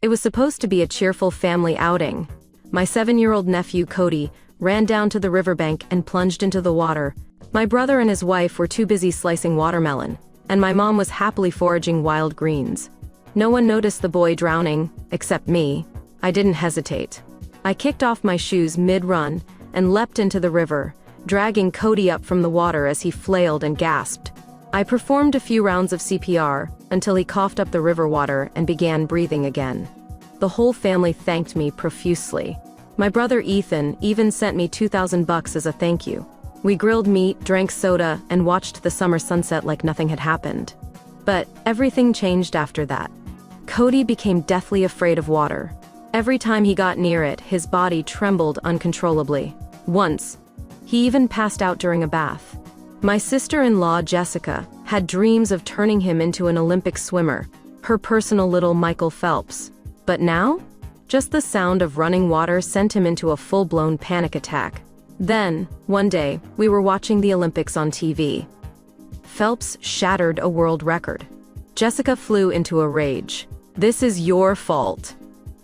It was supposed to be a cheerful family outing. My 7-year-old nephew, Cody, ran down to the riverbank and plunged into the water. My brother and his wife were too busy slicing watermelon, and my mom was happily foraging wild greens. No one noticed the boy drowning, except me. I didn't hesitate. I kicked off my shoes mid-run and leapt into the river, dragging Cody up from the water as he flailed and gasped. I performed a few rounds of CPR until he coughed up the river water and began breathing again. The whole family thanked me profusely. My brother Ethan even sent me $2,000 as a thank you. We grilled meat, drank soda, and watched the summer sunset like nothing had happened. But everything changed after that. Cody became deathly afraid of water. Every time he got near it, his body trembled uncontrollably. Once, he even passed out during a bath. My sister-in-law, Jessica, had dreams of turning him into an Olympic swimmer, her personal little Michael Phelps. But now, just the sound of running water sent him into a full-blown panic attack. Then, one day, we were watching the Olympics on TV. Phelps shattered a world record. Jessica flew into a rage. "This is your fault."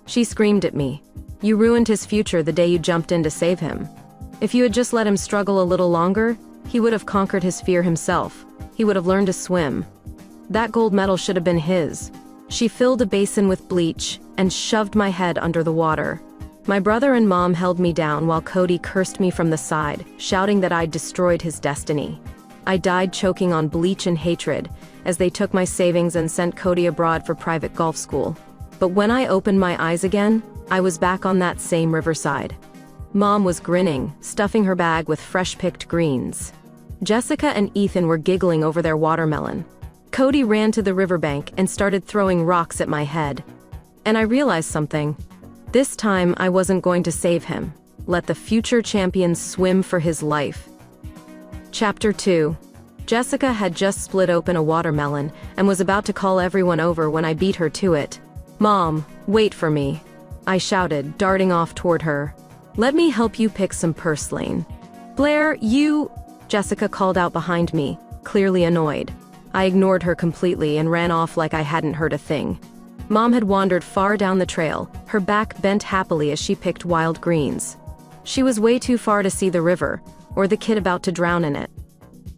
She screamed at me. "You ruined his future the day you jumped in to save him. If you had just let him struggle a little longer, he would have conquered his fear himself. He would have learned to swim. That gold medal should have been his." She filled a basin with bleach and shoved my head under the water. My brother and mom held me down while Cody cursed me from the side, shouting that I'd destroyed his destiny. I died choking on bleach and hatred as they took my savings and sent Cody abroad for private golf school. But when I opened my eyes again, I was back on that same riverside. Mom was grinning, stuffing her bag with fresh-picked greens. Jessica and Ethan were giggling over their watermelon. Cody ran to the riverbank and started throwing rocks at my head. And I realized something. This time I wasn't going to save him. Let the future champion swim for his life. Chapter 2. Jessica had just split open a watermelon and was about to call everyone over when I beat her to it. "Mom, wait for me," I shouted, darting off toward her. "Let me help you pick some purslane." "Blair, you—" Jessica called out behind me, clearly annoyed. I ignored her completely and ran off like I hadn't heard a thing. Mom had wandered far down the trail, her back bent happily as she picked wild greens. She was way too far to see the river, or the kid about to drown in it.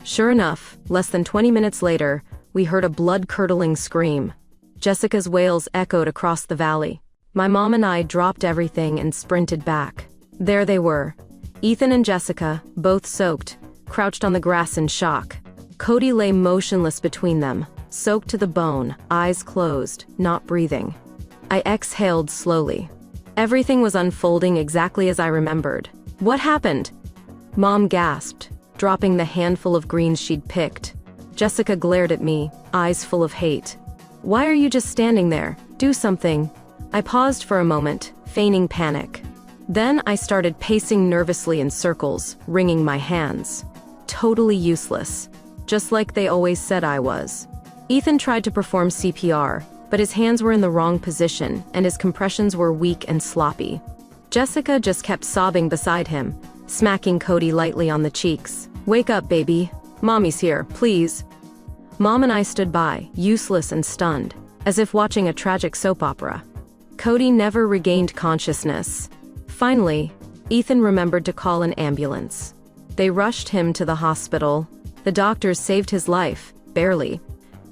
Sure enough, less than 20 minutes later, we heard a blood-curdling scream. Jessica's wails echoed across the valley. My mom and I dropped everything and sprinted back. There they were, Ethan and Jessica, both soaked, crouched on the grass in shock. Cody lay motionless between them, soaked to the bone, eyes closed, not breathing. I exhaled slowly. Everything was unfolding exactly as I remembered. "What happened?" Mom gasped, dropping the handful of greens she'd picked. Jessica glared at me, eyes full of hate. "Why are you just standing there? Do something." I paused for a moment, feigning panic. Then I started pacing nervously in circles, wringing my hands. Totally useless. Just like they always said I was. Ethan tried to perform CPR, but his hands were in the wrong position, and his compressions were weak and sloppy. Jessica just kept sobbing beside him, smacking Cody lightly on the cheeks. "Wake up, baby. Mommy's here, please." Mom and I stood by, useless and stunned, as if watching a tragic soap opera. Cody never regained consciousness. Finally, Ethan remembered to call an ambulance. They rushed him to the hospital. The doctors saved his life, barely.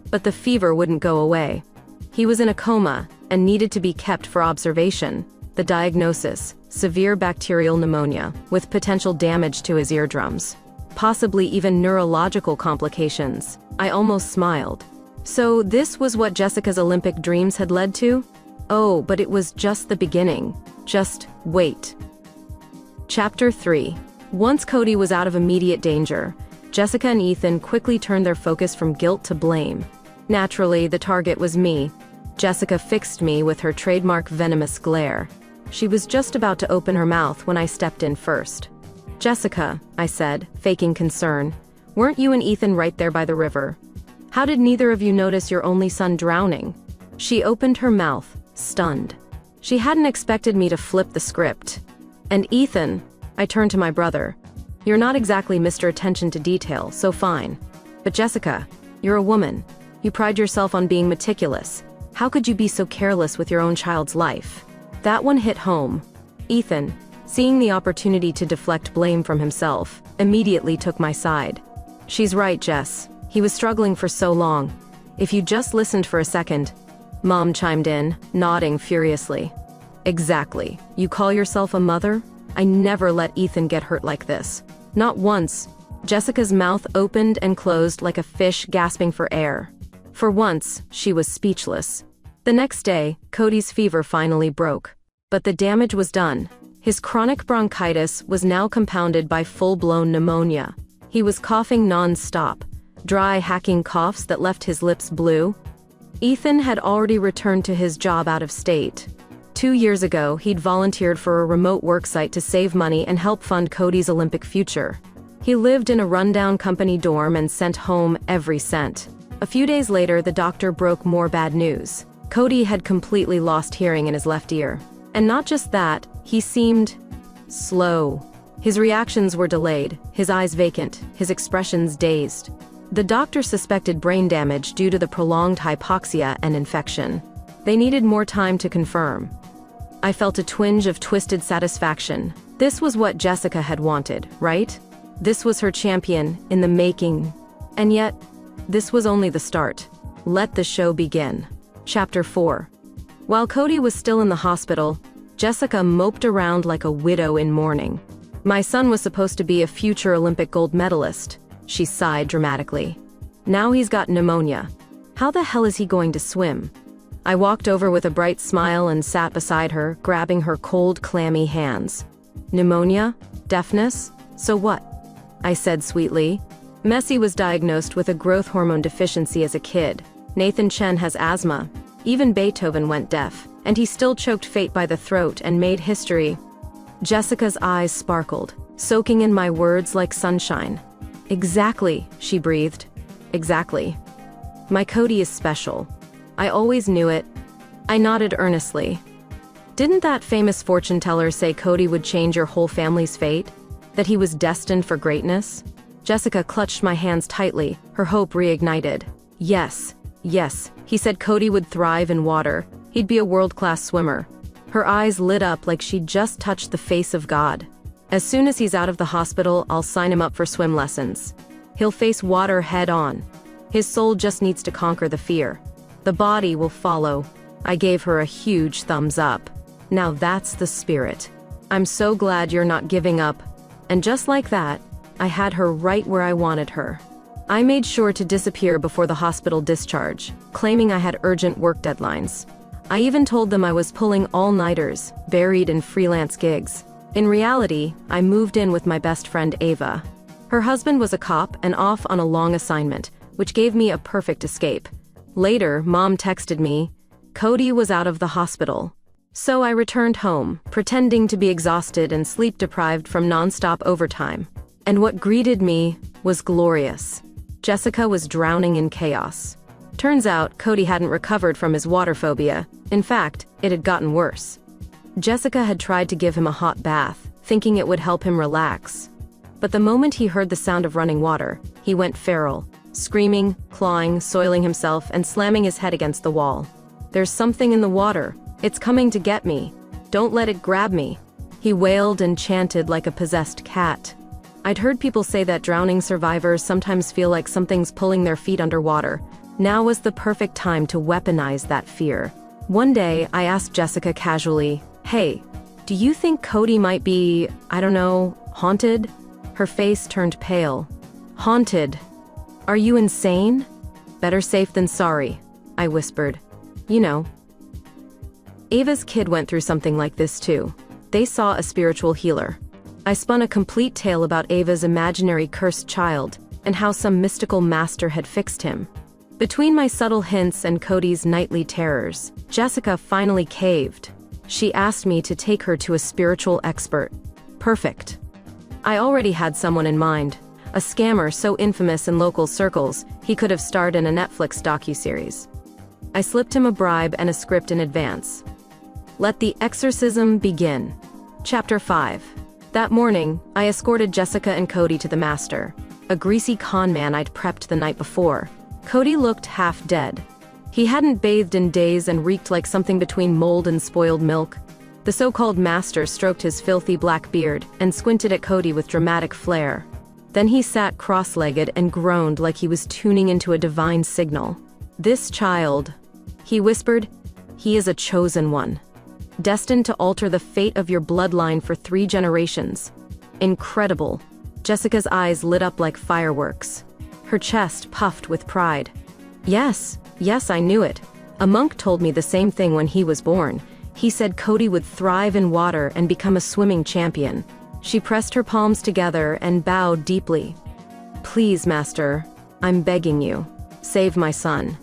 But the fever wouldn't go away. He was in a coma and needed to be kept for observation. The diagnosis: severe bacterial pneumonia, with potential damage to his eardrums. Possibly even neurological complications. I almost smiled. So this was what Jessica's Olympic dreams had led to? Oh, but it was just the beginning. Just wait. Chapter 3. Once Cody was out of immediate danger, Jessica and Ethan quickly turned their focus from guilt to blame. Naturally, the target was me. Jessica fixed me with her trademark venomous glare. She was just about to open her mouth when I stepped in first. "Jessica," I said, faking concern, "weren't you and Ethan right there by the river? How did neither of you notice your only son drowning?" She opened her mouth, stunned. She hadn't expected me to flip the script. "And Ethan," I turned to my brother, "you're not exactly Mr. Attention to Detail, so fine. But Jessica, you're a woman. You pride yourself on being meticulous. How could you be so careless with your own child's life? That one hit home. Ethan, seeing the opportunity to deflect blame from himself, immediately took my side. She's right, Jess. He was struggling for so long. If you just listened for a second. Mom chimed in, nodding furiously. Exactly. You call yourself a mother? I never let Ethan get hurt like this. Not once. Jessica's mouth opened and closed like a fish gasping for air. For once, she was speechless. The next day, Cody's fever finally broke. But the damage was done. His chronic bronchitis was now compounded by full-blown pneumonia. He was coughing non-stop, dry, hacking coughs that left his lips blue. Ethan had already returned to his job out of state. 2 years ago, he'd volunteered for a remote worksite to save money and help fund Cody's Olympic future. He lived in a rundown company dorm and sent home every cent. A few days later, the doctor broke more bad news. Cody had completely lost hearing in his left ear. And not just that, he seemed slow. His reactions were delayed, his eyes vacant, his expressions dazed. The doctor suspected brain damage due to the prolonged hypoxia and infection. They needed more time to confirm. I felt a twinge of twisted satisfaction. This was what Jessica had wanted, right? This was her champion in the making. And yet, this was only the start. Let the show begin. Chapter 4. While Cody was still in the hospital, Jessica moped around like a widow in mourning. My son was supposed to be a future Olympic gold medalist, she sighed dramatically. Now he's got pneumonia. How the hell is he going to swim? I walked over with a bright smile and sat beside her, grabbing her cold, clammy hands. Pneumonia? Deafness? So what? I said sweetly. Messi was diagnosed with a growth hormone deficiency as a kid. Nathan Chen has asthma. Even Beethoven went deaf, and he still choked fate by the throat and made history. Jessica's eyes sparkled, soaking in my words like sunshine. Exactly, she breathed. Exactly. My Cody is special. I always knew it. I nodded earnestly. Didn't that famous fortune teller say Cody would change your whole family's fate? That he was destined for greatness? Jessica clutched my hands tightly, her hope reignited. Yes, he said Cody would thrive in water. He'd be a world-class swimmer. Her eyes lit up like she'd just touched the face of God. As soon as he's out of the hospital, I'll sign him up for swim lessons. He'll face water head-on. His soul just needs to conquer the fear. The body will follow. I gave her a huge thumbs up. Now that's the spirit. I'm so glad you're not giving up. And just like that, I had her right where I wanted her. I made sure to disappear before the hospital discharge, claiming I had urgent work deadlines. I even told them I was pulling all-nighters, buried in freelance gigs. In reality, I moved in with my best friend Ava. Her husband was a cop and off on a long assignment, which gave me a perfect escape. Later, Mom texted me, Cody was out of the hospital. So I returned home, pretending to be exhausted and sleep-deprived from non-stop overtime. And what greeted me was glorious. Jessica was drowning in chaos. Turns out, Cody hadn't recovered from his water phobia. In fact, it had gotten worse. Jessica had tried to give him a hot bath, thinking it would help him relax. But the moment he heard the sound of running water, he went feral, screaming, clawing, soiling himself, and slamming his head against the wall. There's something in the water. It's coming to get me. Don't let it grab me. He wailed and chanted like a possessed cat. I'd heard people say that drowning survivors sometimes feel like something's pulling their feet underwater. Now was the perfect time to weaponize that fear. One day, I asked Jessica casually, Hey, do you think Cody might be, haunted? Her face turned pale. Haunted? Are you insane? Better safe than sorry, I whispered. You know. Ava's kid went through something like this too. They saw a spiritual healer. I spun a complete tale about Ava's imaginary cursed child and how some mystical master had fixed him. Between my subtle hints and Cody's nightly terrors, Jessica finally caved. She asked me to take her to a spiritual expert. Perfect. I already had someone in mind, a scammer so infamous in local circles he could have starred in a Netflix docuseries. I slipped him a bribe and a script in advance. Let the exorcism begin. Chapter 5. That morning, I escorted Jessica and Cody to the master, a greasy con man I'd prepped the night before. Cody looked half dead. He hadn't bathed in days and reeked like something between mold and spoiled milk. The so-called master stroked his filthy black beard and squinted at Cody with dramatic flair. Then he sat cross-legged and groaned like he was tuning into a divine signal. "This child," he whispered, "he is a chosen one, destined to alter the fate of your bloodline for 3 generations. Incredible." Jessica's eyes lit up like fireworks. Her chest puffed with pride. Yes, I knew it. A monk told me the same thing when he was born. He said Cody would thrive in water and become a swimming champion. She pressed her palms together and bowed deeply. "Please, Master, I'm begging you, save my son.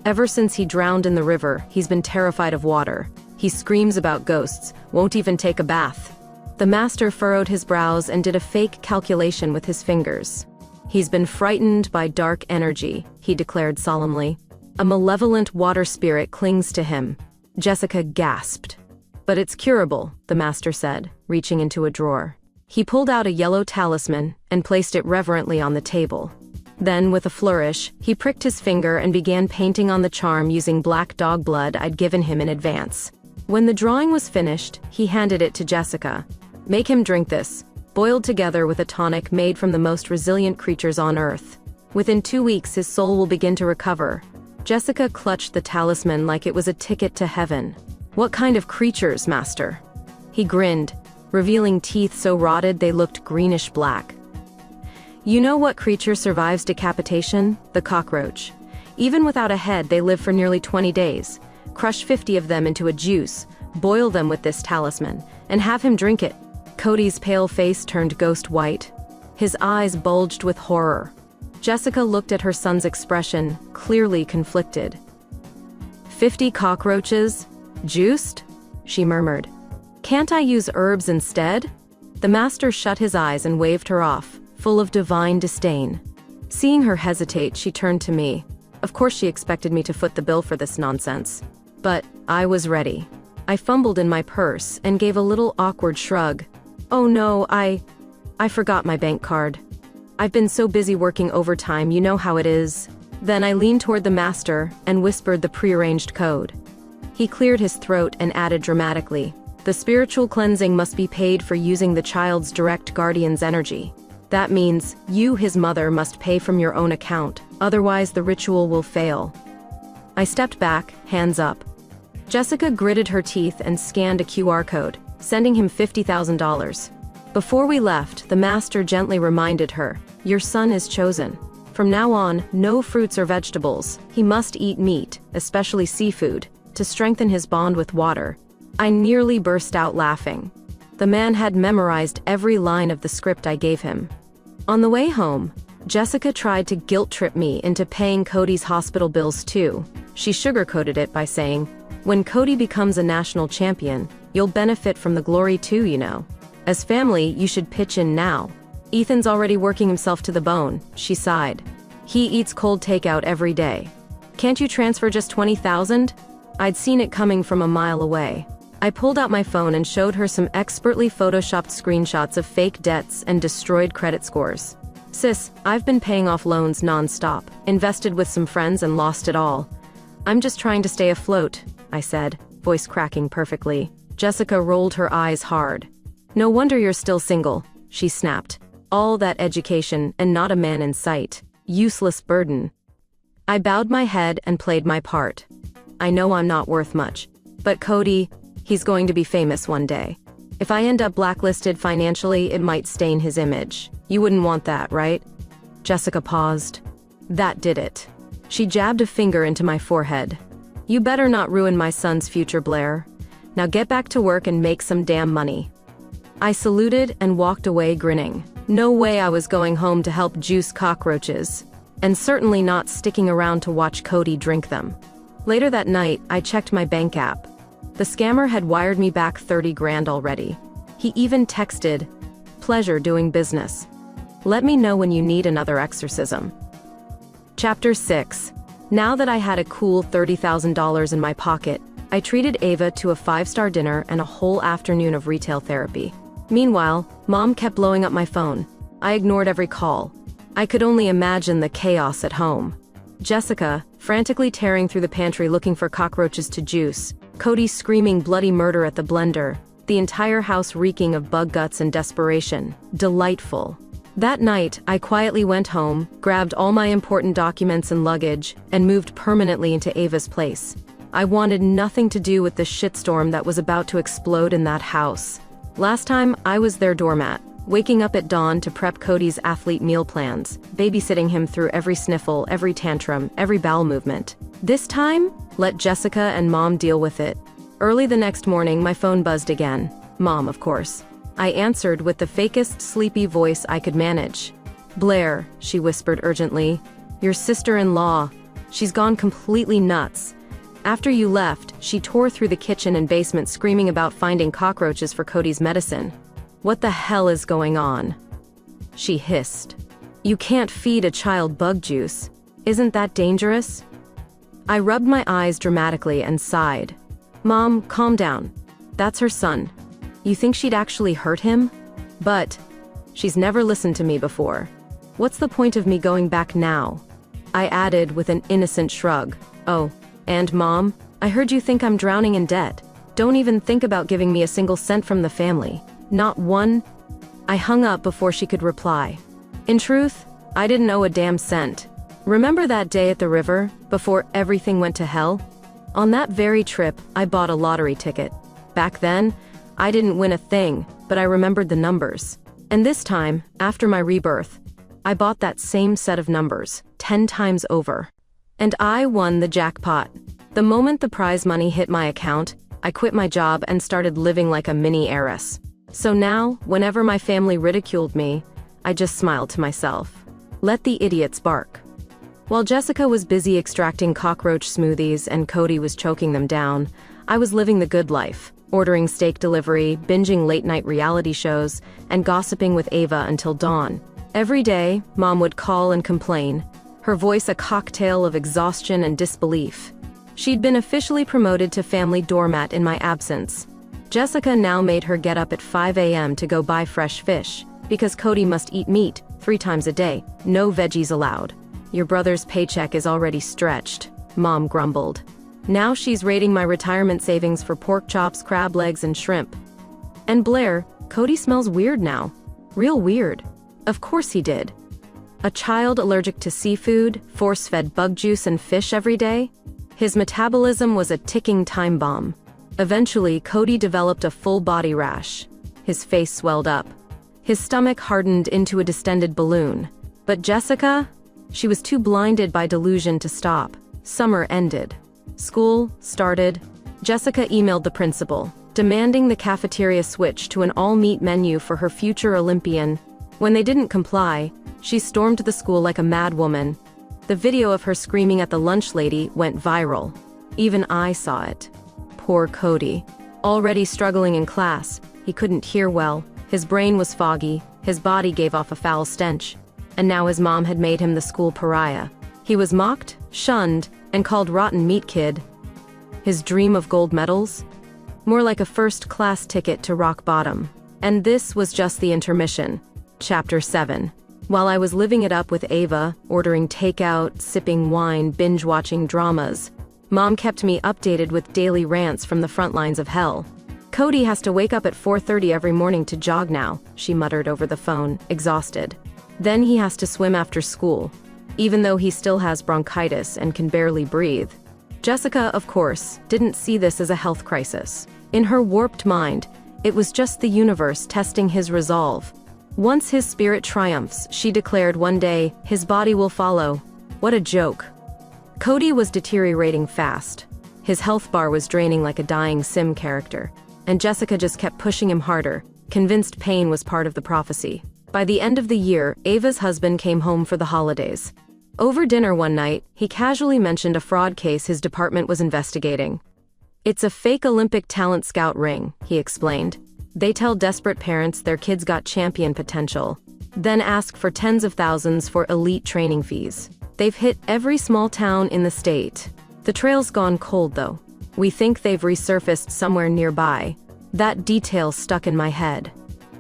Ever since he drowned in the river, he's been terrified of water. He screams about ghosts, won't even take a bath." The Master furrowed his brows and did a fake calculation with his fingers. "He's been frightened by dark energy," he declared solemnly. "A malevolent water spirit clings to him." Jessica gasped. "But it's curable," the Master said, reaching into a drawer. He pulled out a yellow talisman and placed it reverently on the table. Then, with a flourish, he pricked his finger and began painting on the charm using black dog blood I'd given him in advance. When the drawing was finished, he handed it to Jessica. "Make him drink this, boiled together with a tonic made from the most resilient creatures on Earth. Within 2 weeks his soul will begin to recover." Jessica clutched the talisman like it was a ticket to heaven. "What kind of creatures, Master?" He grinned, revealing teeth so rotted they looked greenish-black. "You know what creature survives decapitation? The cockroach. Even without a head, they live for nearly 20 days. Crush 50 of them into a juice, boil them with this talisman, and have him drink it." Cody's pale face turned ghost white. His eyes bulged with horror. Jessica looked at her son's expression, clearly conflicted. 50 cockroaches? Juiced?" she murmured. "Can't I use herbs instead?" The Master shut his eyes and waved her off, full of divine disdain. Seeing her hesitate, she turned to me. Of course she expected me to foot the bill for this nonsense. But I was ready. I fumbled in my purse and gave a little awkward shrug. "Oh no, I forgot my bank card. I've been so busy working overtime, you know how it is." Then I leaned toward the Master and whispered the prearranged code. He cleared his throat and added dramatically, "The spiritual cleansing must be paid for using the child's direct guardian's energy. That means you, his mother, must pay from your own account, otherwise the ritual will fail." I stepped back, hands up. Jessica gritted her teeth and scanned a QR code, sending him $50,000. Before we left, the Master gently reminded her, "Your son is chosen. From now on, no fruits or vegetables. He must eat meat, especially seafood, to strengthen his bond with water." I nearly burst out laughing. The man had memorized every line of the script I gave him. On the way home, Jessica tried to guilt-trip me into paying Cody's hospital bills too. She sugarcoated it by saying, "When Cody becomes a national champion, you'll benefit from the glory too, you know. As family, you should pitch in now. Ethan's already working himself to the bone," she sighed. "He eats cold takeout every day. Can't you transfer just 20,000? I'd seen it coming from a mile away. I pulled out my phone and showed her some expertly photoshopped screenshots of fake debts and destroyed credit scores. "Sis, I've been paying off loans non-stop, invested with some friends and lost it all. I'm just trying to stay afloat," I said, voice cracking perfectly. Jessica rolled her eyes hard. "No wonder you're still single," she snapped. "All that education and not a man in sight. Useless burden." I bowed my head and played my part. "I know I'm not worth much. But Cody, he's going to be famous one day. If I end up blacklisted financially, it might stain his image. You wouldn't want that, right?" Jessica paused. That did it. She jabbed a finger into my forehead. "You better not ruin my son's future, Blair. Now get back to work and make some damn money." I saluted and walked away grinning. No way I was going home to help juice cockroaches, and certainly not sticking around to watch Cody drink them. Later that night, I checked my bank app. The scammer had wired me back 30 grand already. He even texted, "Pleasure doing business. Let me know when you need another exorcism." Chapter 6. Now that I had a cool $30,000 in my pocket, I treated Ava to a 5-star dinner and a whole afternoon of retail therapy. Meanwhile, Mom kept blowing up my phone. I ignored every call. I could only imagine the chaos at home. "Jessica, frantically tearing through the pantry looking for cockroaches to juice, Cody screaming bloody murder at the blender, the entire house reeking of bug guts and desperation. Delightful. That night, I quietly went home, grabbed all my important documents and luggage, and moved permanently into Ava's place. I wanted nothing to do with the shitstorm that was about to explode in that house. Last time, I was their doormat, waking up at dawn to prep Cody's athlete meal plans, babysitting him through every sniffle, every tantrum, every bowel movement. This time, let Jessica and Mom deal with it. Early the next morning, my phone buzzed again. Mom, of course. I answered with the fakest sleepy voice I could manage. "Blair," she whispered urgently. "Your sister-in-law. She's gone completely nuts. After you left, she tore through the kitchen and basement screaming about finding cockroaches for Cody's medicine. What the hell is going on?" She hissed. "You can't feed a child bug juice. Isn't that dangerous?" I rubbed my eyes dramatically and sighed. "Mom, calm down. That's her son. You think she'd actually hurt him? But she's never listened to me before. What's the point of me going back now?" I added with an innocent shrug. "Oh, and Mom, I heard you think I'm drowning in debt. Don't even think about giving me a single cent from the family. Not one." I hung up before she could reply. In truth, I didn't owe a damn cent. Remember that day at the river, before everything went to hell? On that very trip, I bought a lottery ticket. Back then, I didn't win a thing, but I remembered the numbers. And this time, after my rebirth, I bought that same set of numbers, 10 times over. And I won the jackpot. The moment the prize money hit my account, I quit my job and started living like a mini heiress. So now, whenever my family ridiculed me, I just smiled to myself. Let the idiots bark. While Jessica was busy extracting cockroach smoothies and Cody was choking them down, I was living the good life, ordering steak delivery, binging late-night reality shows, and gossiping with Ava until dawn. Every day, Mom would call and complain, her voice a cocktail of exhaustion and disbelief. She'd been officially promoted to family doormat in my absence. Jessica now made her get up at 5 a.m. to go buy fresh fish, because Cody must eat meat 3 times a day, no veggies allowed. "Your brother's paycheck is already stretched," Mom grumbled. Now she's raiding my retirement savings for pork chops, crab legs, and shrimp. And Blair, Cody smells weird now. Real weird. Of course he did. A child allergic to seafood, force-fed bug juice and fish every day? His metabolism was a ticking time bomb. Eventually, Cody developed a full body rash. His face swelled up. His stomach hardened into a distended balloon. But Jessica? She was too blinded by delusion to stop. Summer ended. School started. Jessica emailed the principal, demanding the cafeteria switch to an all-meat menu for her future Olympian. When they didn't comply, she stormed the school like a madwoman. The video of her screaming at the lunch lady went viral. Even I saw it. Poor Cody. Already struggling in class, he couldn't hear well, his brain was foggy, his body gave off a foul stench. And now his mom had made him the school pariah. He was mocked, shunned, and called rotten meat kid. His dream of gold medals? More like a first-class ticket to rock bottom. And this was just the intermission. Chapter 7. While I was living it up with Ava, ordering takeout, sipping wine, binge-watching dramas, Mom kept me updated with daily rants from the front lines of hell. "Cody has to wake up at 4:30 every morning to jog now," she muttered over the phone, exhausted. "Then he has to swim after school, even though he still has bronchitis and can barely breathe." Jessica, of course, didn't see this as a health crisis. In her warped mind, it was just the universe testing his resolve. Once his spirit triumphs, she declared one day, his body will follow. What a joke. Cody was deteriorating fast. His health bar was draining like a dying Sim character, and Jessica just kept pushing him harder, convinced pain was part of the prophecy. By the end of the year, Ava's husband came home for the holidays. Over dinner one night, he casually mentioned a fraud case his department was investigating. "It's a fake Olympic talent scout ring," he explained. "They tell desperate parents their kids got champion potential, then ask for tens of thousands for elite training fees. They've hit every small town in the state. The trail's gone cold though. We think they've resurfaced somewhere nearby." That detail stuck in my head.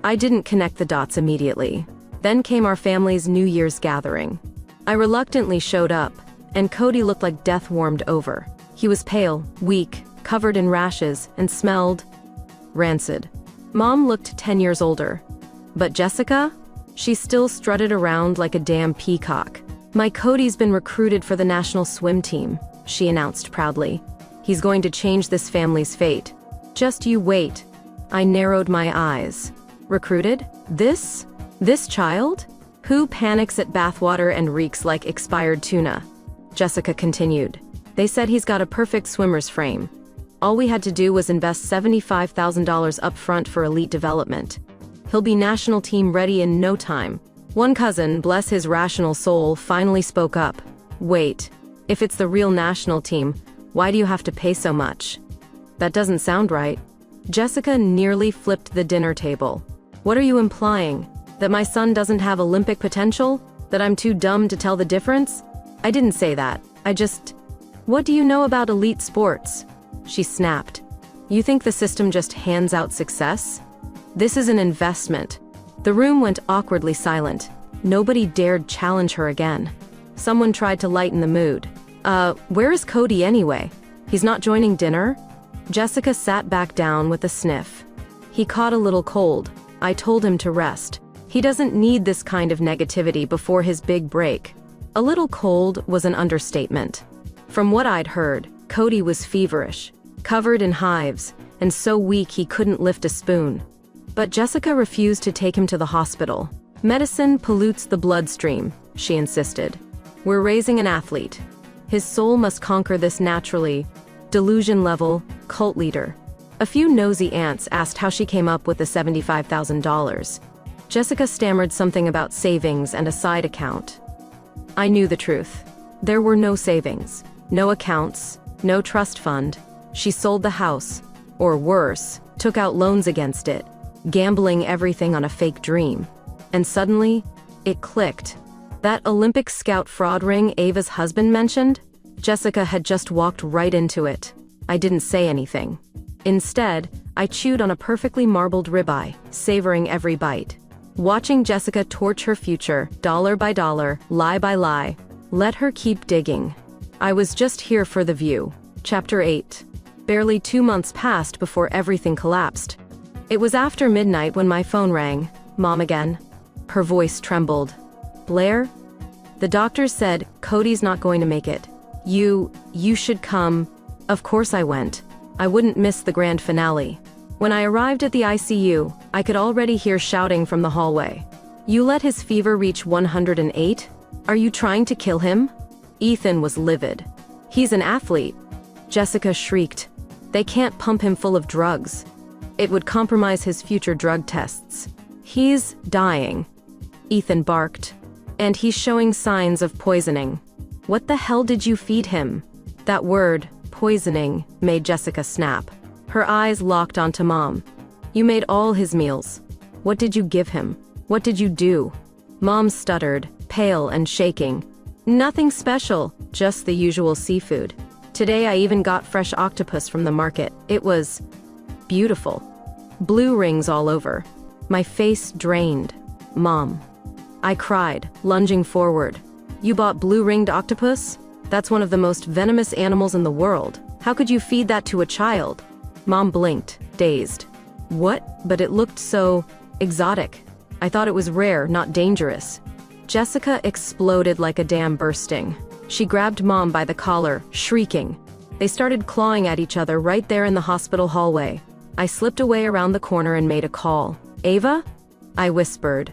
I didn't connect the dots immediately. Then came our family's New Year's gathering. I reluctantly showed up, and Cody looked like death warmed over. He was pale, weak, covered in rashes, and smelled rancid. Mom looked 10 years older. But Jessica? She still strutted around like a damn peacock. "My Cody's been recruited for the national swim team," she announced proudly. "He's going to change this family's fate. Just you wait." I narrowed my eyes. Recruited? This child? Who panics at bathwater and reeks like expired tuna? Jessica continued. "They said he's got a perfect swimmer's frame. All we had to do was invest $75,000 up front for elite development. He'll be national team ready in no time." One cousin, bless his rational soul, finally spoke up. "Wait, if it's the real national team, why do you have to pay so much? That doesn't sound right." Jessica nearly flipped the dinner table. "What are you implying? That my son doesn't have Olympic potential? That I'm too dumb to tell the difference?" "I didn't say that. What do you know about elite sports?" She snapped. "You think the system just hands out success? This is an investment." The room went awkwardly silent. Nobody dared challenge her again. Someone tried to lighten the mood. Where is Cody anyway? He's not joining dinner?" Jessica sat back down with a sniff. "He caught a little cold. I told him to rest. He doesn't need this kind of negativity before his big break." A little cold was an understatement. From what I'd heard, Cody was feverish, covered in hives, and so weak he couldn't lift a spoon. But Jessica refused to take him to the hospital. "Medicine pollutes the bloodstream," she insisted. "We're raising an athlete. His soul must conquer this naturally. Delusion level, cult leader." A few nosy aunts asked how she came up with the $75,000. Jessica stammered something about savings and a side account. I knew the truth. There were no savings, no accounts, no trust fund. She sold the house, or worse, took out loans against it, gambling everything on a fake dream. And suddenly, it clicked. That Olympic scout fraud ring Ava's husband mentioned? Jessica had just walked right into it. I didn't say anything. Instead, I chewed on a perfectly marbled ribeye, savoring every bite. Watching Jessica torch her future, dollar by dollar, lie by lie. Let her keep digging. I was just here for the view. Chapter 8. Barely 2 months passed before everything collapsed. It was after midnight when my phone rang. Mom again. Her voice trembled. "Blair? The doctors said Cody's not going to make it. You should come." Of course I went. I wouldn't miss the grand finale. When I arrived at the ICU, I could already hear shouting from the hallway. "You let his fever reach 108? Are you trying to kill him?" Ethan was livid. "He's an athlete." Jessica shrieked. "They can't pump him full of drugs. It would compromise his future drug tests. He's dying." Ethan barked. "And he's showing signs of poisoning." "What the hell did you feed him?" That word, poisoning, made Jessica snap. Her eyes locked onto Mom. "You made all his meals. What did you give him? What did you do?" Mom stuttered, pale and shaking. "Nothing special, just the usual seafood. Today I even got fresh octopus from the market. It was beautiful. Blue rings all over." My face drained. "Mom." I cried, lunging forward. "You bought blue-ringed octopus? That's one of the most venomous animals in the world. How could you feed that to a child?" Mom blinked, dazed. "What? But it looked so exotic. I thought it was rare, not dangerous." Jessica exploded like a dam bursting. She grabbed Mom by the collar, shrieking. They started clawing at each other right there in the hospital hallway. I slipped away around the corner and made a call. "Ava?" I whispered.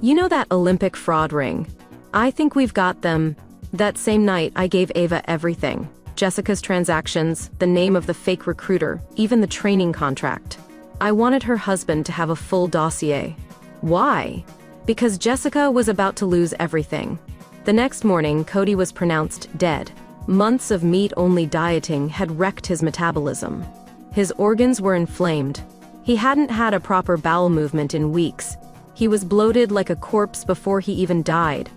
"You know that Olympic fraud ring? I think we've got them." That same night, I gave Ava everything. Jessica's transactions, the name of the fake recruiter, even the training contract. I wanted her husband to have a full dossier. Why? Because Jessica was about to lose everything. The next morning, Cody was pronounced dead. Months of meat-only dieting had wrecked his metabolism. His organs were inflamed. He hadn't had a proper bowel movement in weeks. He was bloated like a corpse before he even died.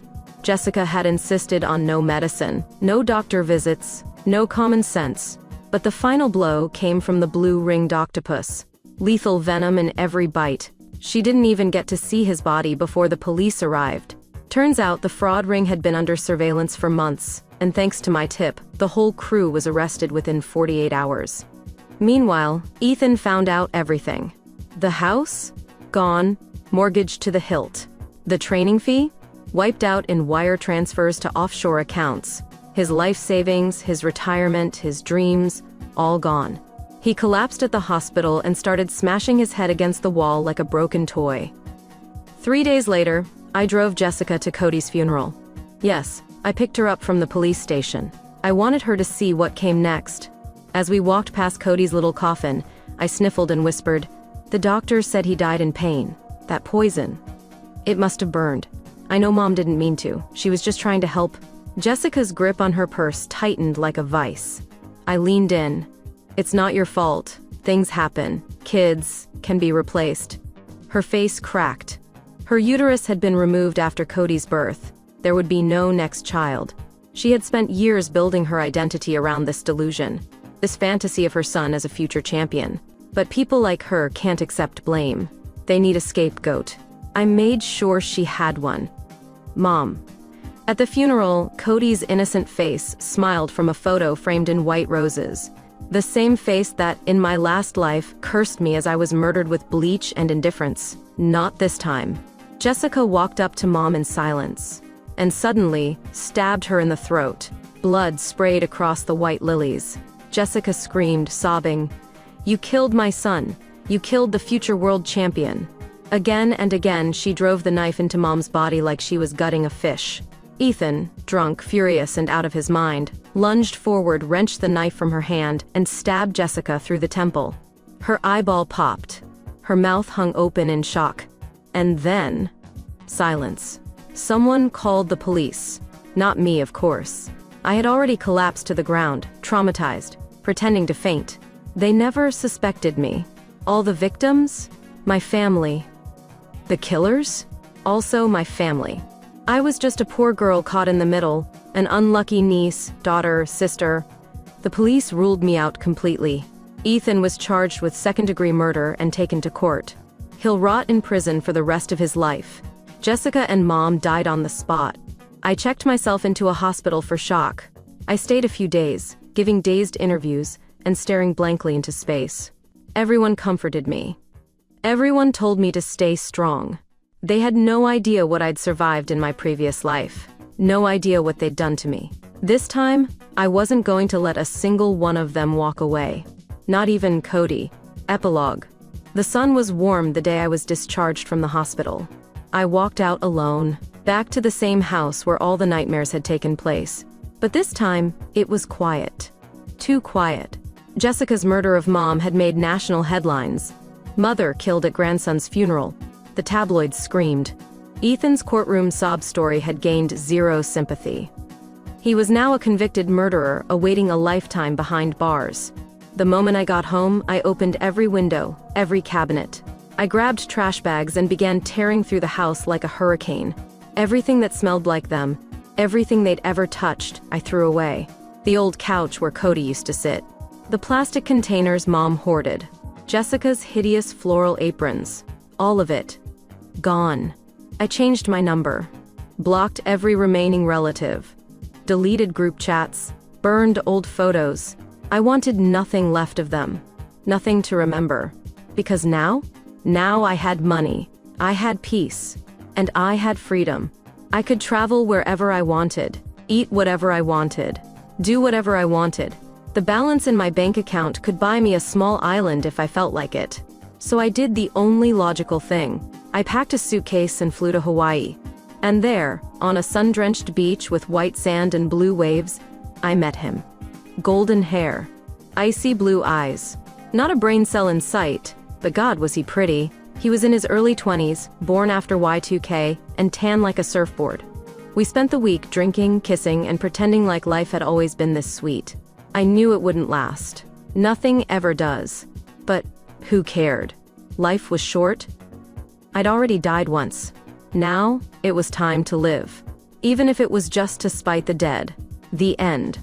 Jessica had insisted on no medicine, no doctor visits, no common sense. But the final blow came from the blue-ringed octopus. Lethal venom in every bite. She didn't even get to see his body before the police arrived. Turns out the fraud ring had been under surveillance for months, and thanks to my tip, the whole crew was arrested within 48 hours. Meanwhile, Ethan found out everything. The house? Gone, mortgaged to the hilt. The training fee? Wiped out in wire transfers to offshore accounts. His life savings, his retirement, his dreams, all gone. He collapsed at the hospital and started smashing his head against the wall like a broken toy. 3 days later, I drove Jessica to Cody's funeral. Yes, I picked her up from the police station. I wanted her to see what came next. As we walked past Cody's little coffin, I sniffled and whispered, "The doctors said he died in pain. That poison. It must have burned. I know Mom didn't mean to. She was just trying to help." Jessica's grip on her purse tightened like a vice. I leaned in. "It's not your fault. Things happen. Kids can be replaced." Her face cracked. Her uterus had been removed after Cody's birth. There would be no next child. She had spent years building her identity around this delusion, this fantasy of her son as a future champion. But people like her can't accept blame. They need a scapegoat. I made sure she had one. Mom. At the funeral, Cody's innocent face smiled from a photo framed in white roses. The same face that, in my last life, cursed me as I was murdered with bleach and indifference. Not this time. Jessica walked up to Mom in silence, and suddenly stabbed her in the throat. Blood sprayed across the white lilies. Jessica screamed, sobbing, "You killed my son. You killed the future world champion." Again and again, she drove the knife into Mom's body like she was gutting a fish. Ethan, drunk, furious, and out of his mind, lunged forward, wrenched the knife from her hand, and stabbed Jessica through the temple. Her eyeball popped. Her mouth hung open in shock. And then, silence. Someone called the police. Not me, of course. I had already collapsed to the ground, traumatized, pretending to faint. They never suspected me. All the victims? My family. The killers? Also my family. I was just a poor girl caught in the middle, an unlucky niece, daughter, sister. The police ruled me out completely. Ethan was charged with second-degree murder and taken to court. He'll rot in prison for the rest of his life. Jessica and Mom died on the spot. I checked myself into a hospital for shock. I stayed a few days, giving dazed interviews and staring blankly into space. Everyone comforted me. Everyone told me to stay strong. They had no idea what I'd survived in my previous life. No idea what they'd done to me. This time, I wasn't going to let a single one of them walk away. Not even Cody. Epilogue. The sun was warm the day I was discharged from the hospital. I walked out alone, back to the same house where all the nightmares had taken place. But this time, it was quiet. Too quiet. Jessica's murder of Mom had made national headlines. Mother killed at grandson's funeral. The tabloids screamed. Ethan's courtroom sob story had gained zero sympathy. He was now a convicted murderer awaiting a lifetime behind bars. The moment I got home, I opened every window, every cabinet. I grabbed trash bags and began tearing through the house like a hurricane. Everything that smelled like them, everything they'd ever touched, I threw away. The old couch where Cody used to sit. The plastic containers Mom hoarded. Jessica's hideous floral aprons. All of it. Gone. I changed my number. Blocked every remaining relative. Deleted group chats. Burned old photos. I wanted nothing left of them. Nothing to remember. Because now I had money. I had peace. And I had freedom. I could travel wherever I wanted. Eat whatever I wanted. Do whatever I wanted. The balance in my bank account could buy me a small island if I felt like it. So I did the only logical thing. I packed a suitcase and flew to Hawaii. And there, on a sun-drenched beach with white sand and blue waves, I met him. Golden hair. Icy blue eyes. Not a brain cell in sight, but God was he pretty. He was in his early 20s, born after Y2K, and tan like a surfboard. We spent the week drinking, kissing, and pretending like life had always been this sweet. I knew it wouldn't last. Nothing ever does. But who cared? Life was short. I'd already died once. Now, it was time to live. Even if it was just to spite the dead. The end.